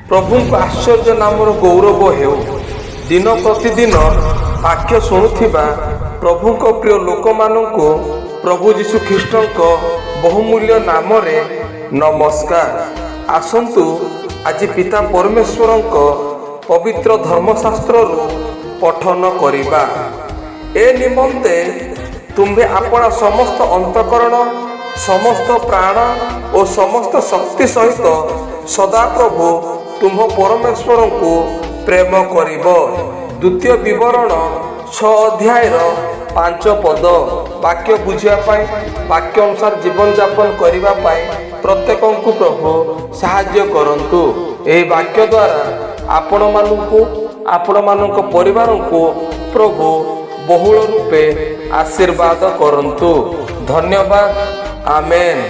प्रभु आश्चर्य नामर गौरव हेउ। दिन प्रतिदिन वाक्य शुणुथिबा प्रभु प्रिय लोक माननकु प्रभु यीशु ख्रीष्टक बहुमूल्य नाम रे नमस्कार। आसंतु आज पिता परमेश्वरक पवित्र धर्मशास्त्र पठन करिबा। ए निमंते तुम्भे आपण समस्त अंतकरण समस्त प्राण और समस्त शक्ति सहित सदा प्रभु तुम परमेश्वर को प्रेम करिब। द्वितीय विवरण 6 अध्याय 5 पद। वाक्य बुझापाई वाक्य अनुसार जीवन यापन करने प्रत्येक को प्रभु साहाय्य करंतु। एही वाक्य द्वारा आपण मानक परिवार को प्रभु बहुल रूपे आशीर्वाद करंतु। धन्यवाद। आमेन।